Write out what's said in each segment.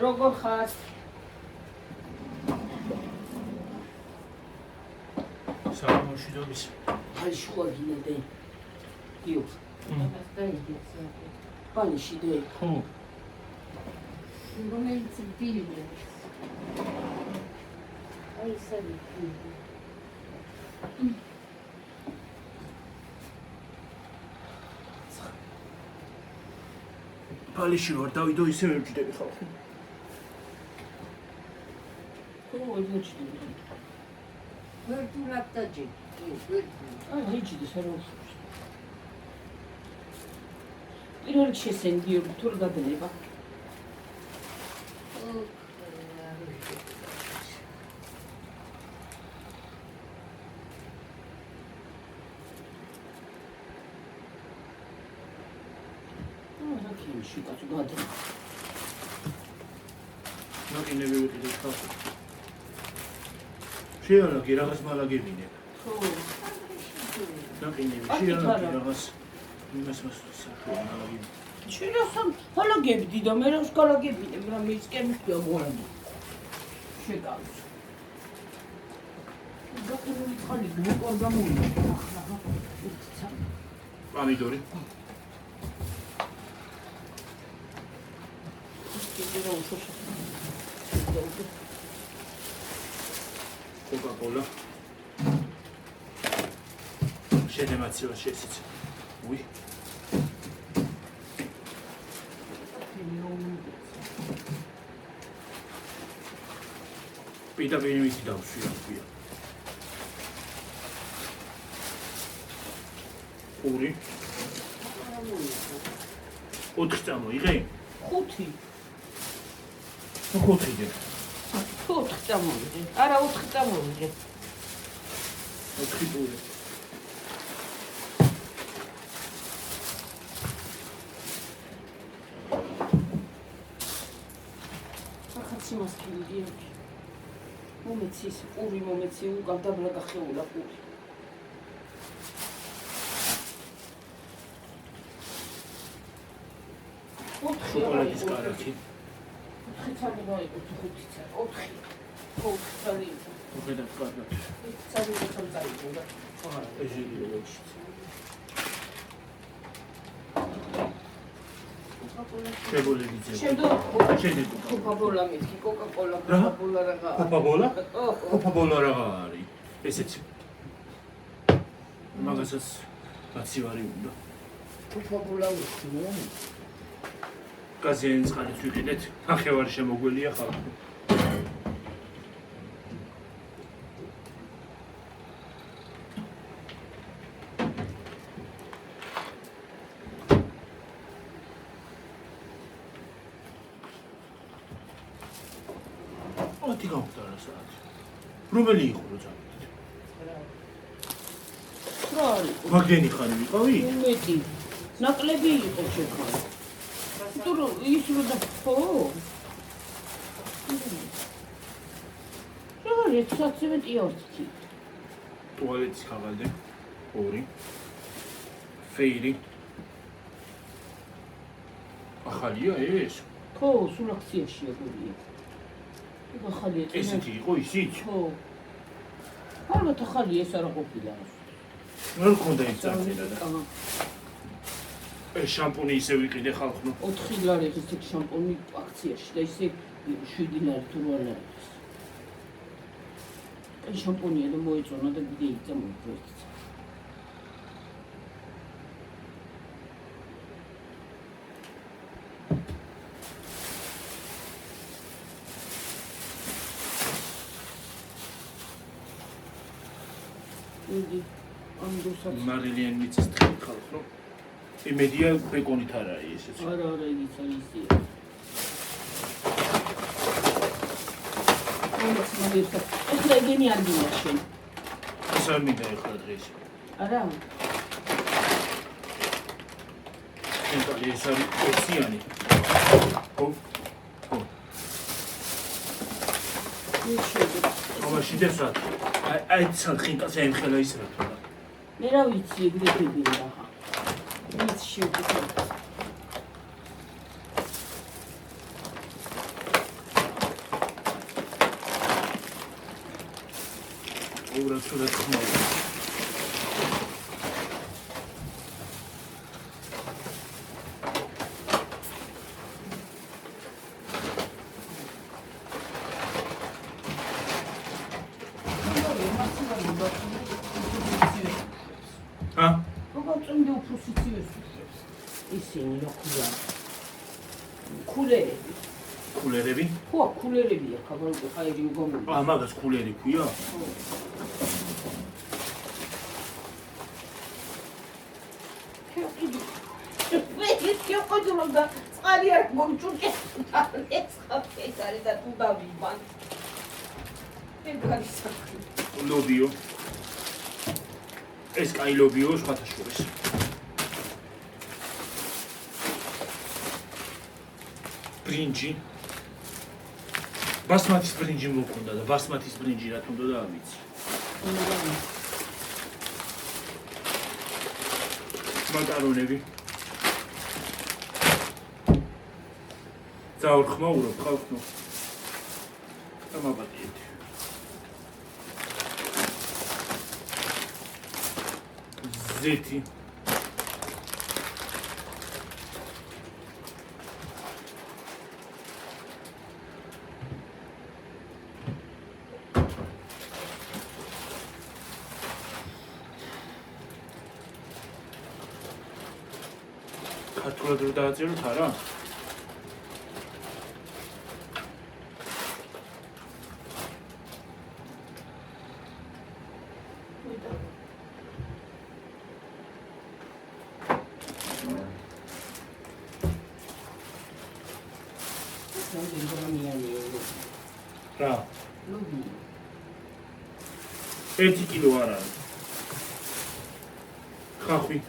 როგორ ხარ? სამოში დობის. აი შუა გინდე. იო. პალიში დე. ხო. რომელიც ბილდებს. აი სები. პალიში ვარ, დავიდო ისე ვერ ვჭდები ხალხი. ხო, ვეჩდები. ვერტულად დაჯი. აი, იჭდი სერვისში. პირველ რიგში ესენი გიორგი თუ რა გადანება? She got to go to Nothing never with this coffee. She on a Giragas Malagivine. Nothing never. She on a Giragas. You must Malagivine. She knows some Hologavi, the Meros Hologavi, and Ramis came to a woman. She goes. Got to look on the moon. Amidori. Coca-Cola. Şedematiyo şeysiz. Uy. Pita benim iki daha suya kuya. Uri. Otkstamo, იღე? ხუთი. ხუთი იდე. 4 წამოვიდე. არა 4 წამოვიდე. 4 პური. ახაც იმას კიდია. მომეცის პური მომეცი უკან დაბლა გახეულა პური. შოკოლადის კარაქი. ხიცალი მოიყო თუ ხუთი წელი. 4 წელი. უხედავ კარგად. წელი წელი და აა ეჟილი ლეჩი. შეგოლები ძე. შედო კოკა-კოლა მითქი, კოკა-კოლა, კოკა-კოლა რაღა. კოკა-კოლა? კოკა-კოლა რაღა არის. ესეც. მაგასაც აცივარი უნდა. კოკა-კოლა უხდია. გაზიანის წყალით ვიყიდეთ, ახევარი შემოგველია ხალხი. ათი გამხდარა საათი. რომელი იყო რო წავიდეთ? რა არის? ვაგენი ხარი ვიყავი? უმეტი. ნაკლები იყო შეხარ. Turu, ის რო და ხო? რა არის 17 ტუალეტის ხაღალდე 2 ფეირი ახალია ეს? ხო, სულ აქციაშია გულია. ახალია. ესეთი იყო ისიც? ხო. ალბათ ახალია ეს არა ყოფილა. რა გქონდა ის წარწერა და? შამპუნი ისე ვიყიდე ხალხო. 4 ლარი ეს შამპუნი აქციაში და ისე 7 ლარი თუ 8 ლარი. ეს შამპუნია და მოეწონა და კიდე იწამოდგეს. იგი ანდოსაც მარილიან მიწის თხილი ხალხო. იმედია ბეკონით არ არის ესეც. არა, იგიც ისია. ეხლა ეგენი არ მინდა შენ. ეს არ მინდა ეხლა დღეს. არა? ენტალი ეს არის ოციანი. ხო? ხო. აბა შიდესად. აი თან ხინკას ემხელა ის რა თქმა. მე რა ვიცი ეგრეთები რა. It's shoot. სულად ხმაურია. ისინი რა ქვია? კულერები. კულერები? ხო, კულერებია, ხაბარუკი ხაირი მგონი. მაგას კულერი ქვია? მე ყოჯულობ და წყალი არ მომჭურჭე. ეს ხაფეს არის და თუ დავიბან. ეს გარისახი. ლობიო. ეს კაი ლობიო სხვათა შორის. ბრინჯი. ბასმათის ბრინჯი მოგონდა და ბასმათის ბრინჯი რა თქონდა და ამიცი. მაკარონები. დაურხმაურო, ხავხნო. დამაბატიეთ. ზეთი. ქართულად რო დააწეროთ არა? რა? 1 კილო არ არის. ხახვი.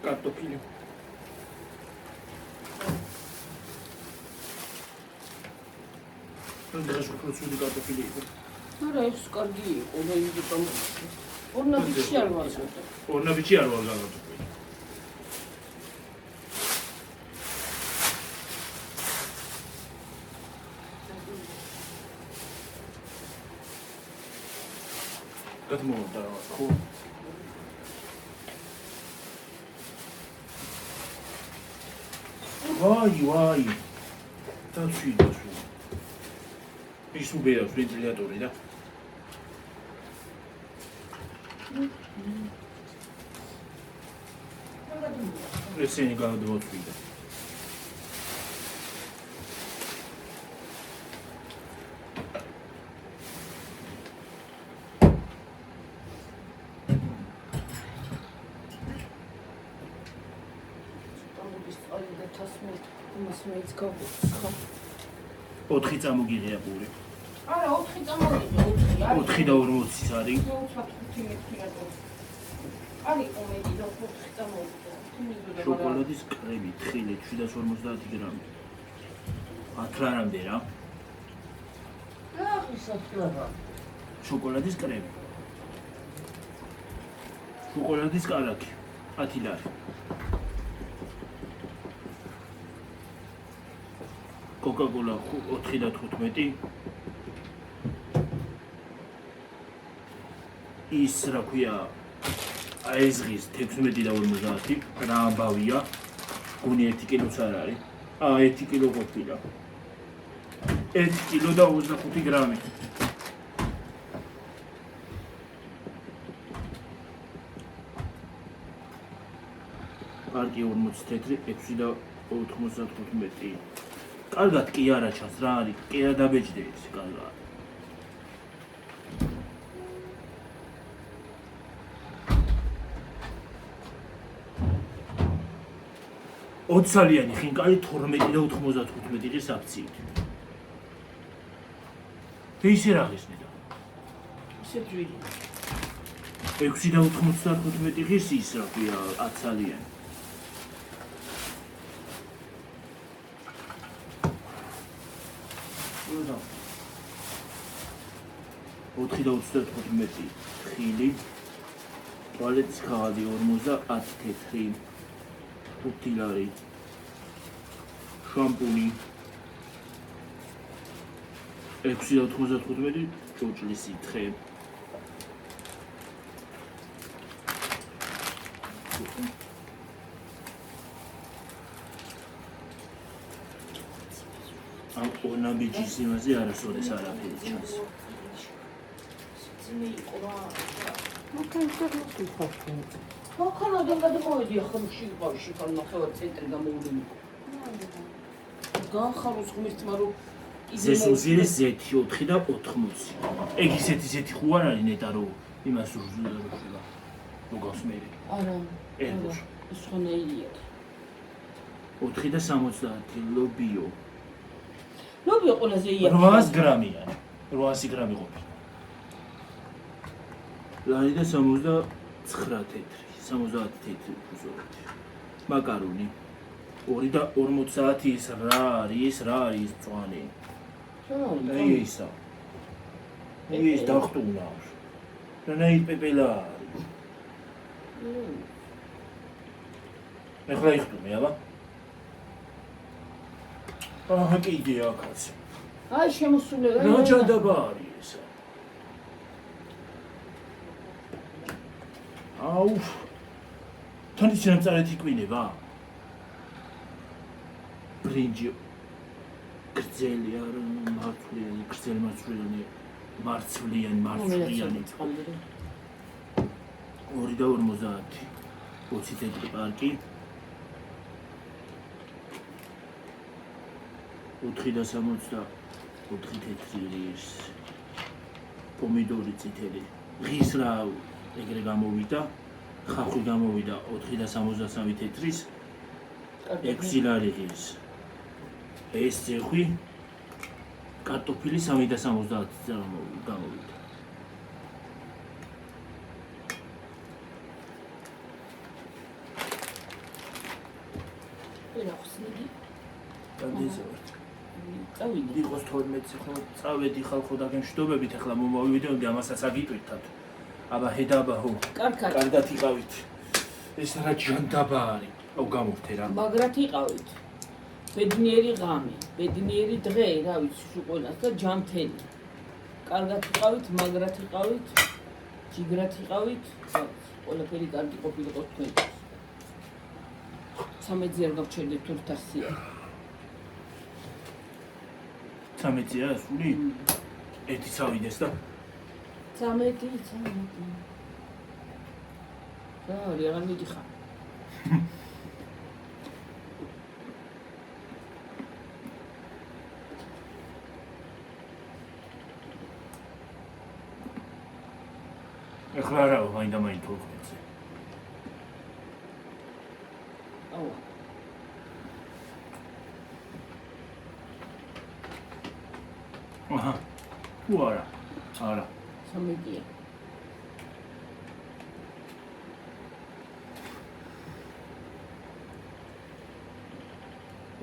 კარტოფილი. დღეს უფრო ცუდი კარტოფილი იყო. არა, ეს კარგი იყო, მე იმიტომ ორნაბიჯი არ ვაზრდა. ორნაბიჯი არ ვარ გაგატოფილი. გადმოვიდა რა, ხო? ვაი. დაცვიდა სულ. ის უბერავს ვენტილატორი და. ესენი გადმოვიდა. მეც გავუცხო. 4 წამოგიღია პური. არა, 4 წამოგიღე, 4 4 და 40 არის. 25 მეტრი რატო? არის კომედი და 4 წამოგიღე. შოკოლადის კრემი, თხილი 750 გრამი. 10 რამდე რა? ისეთქება. შოკოლადის კრემი. შოკოლადის კალაკი 10 ლარი. Coca-Cola 4 და 15. ის რა ქვია აიზღის 16 და 50 რა ამბავია გონი 1 კილოც არ არის 1 კილო ყოფილა 1 კილო და 25 გრამი პარკი 40 თეთრი 6 და 95 კარგად კი არა ჩანს რა არის კი არა დაბეჭდე ეს კარგად 20 წლიანი ხინკალი 12 და 95 ღირს აქციით. და ისე რა ღირსნი და? ისე ძვირი. 6 და 95 ღირს ის რა ქვია 10 წლიანი. 10 4.35 ხილი, ტუალეტის ქაღალდი 50 თეთრი, 5 დილარი, შამპუნი 6.95 ჭურჭლის სითხე. ამ ორნამენტის იმაზე არასოდეს არაფერი ჩანს. ძიმე იყო რა. მაგალითად მოქანოდან გადმოვედი ახლა შიგავში ხარ ნახევარ ცენტრი გამოვლინე. განხაროს ღმერთმა რომ ზესუზირის ზეთი 4 და 80. ეგ ისეთი ზეთი ხო არ არის ნეტა რომ იმას რუჟულა. მოგავს მე. არა. ერგოს. ის ხონეილია. 4 და 70 ლობიო. ლობიო ყველაზე ია. 800 გრამია. 800 გრამი ყოფილი. ლარი და 79 თეთრი, 70 თეთრი უზორეთი. მაკარონი 2 და 40 ის რა არის მწვანე. აი ისა. ის დახტუნავს. რანაირ პეპელა არის. ეხლა იხტუმე, აბა. აჰა, კიდეა კაცი. აი შემოსულება. ნაჯადაბა არის ესა. აუ. თან ის შემწარეთ იკვინება? ბრინჯი გრძელი არ მარცვლიანი, გრძელი მარცვლიანი, მარცვლიანი. 2 და 50. 20 თეთრი პარკი. 4 და 64 თეთრი რის. პომიდორი წითელი. ღის რა ეგრე გამოვიდა. ხახვი გამოვიდა 4 და 73 თეთრის. 6 ლარი ღის. ეს ზეხვი კარტოფილი 3 და 70 გამოვიდა. რა ხსნიდი? გადიზევართ. წავიდე. იყოს 12 ხო წავედი ხალხო და გემშვიდობებით ახლა მომავიდეოდი ამასაც აგიტვირთათ. აბა ჰედაბა ჰო. კარგად იყავით. ეს რა ჯანდაბა არის. აუ გამოვთე რა. მაგრად იყავით. ბედნიერი ღამე, ბედნიერი დღე, რა ვიცი, ყველას და ჯანმრთელი. კარგად იყავით, მაგრად იყავით, ჯიგრად იყავით, ყველაფერი კარგი ყოფილიყო თქვენთვის. 13 არ გავჩერდეთ თუ 800-ია. 13-ია სული? ერთი წავიდეს და 13. რა არის, აღარ მიდიხარ. ეხლა რა მაინდა 12-ზე. აუ. აჰა. უარა. არა. 13-ია.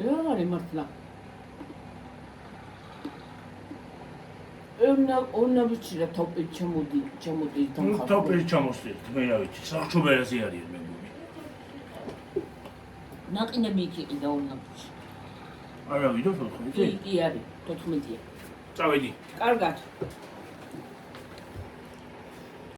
რა არის მართლა? ორნა ბიჭირა თოპი ჩამოდი დამხარ. თოპი ჩამოსწირთ, მე რა ვიცი, სახჩობერაზე არის მე მგონი. ნაყინები იქ იყიდა ორნა ბიჭი. არა ვიდო 14-ზე? კი არის 14-ია. წავედი. კარგად.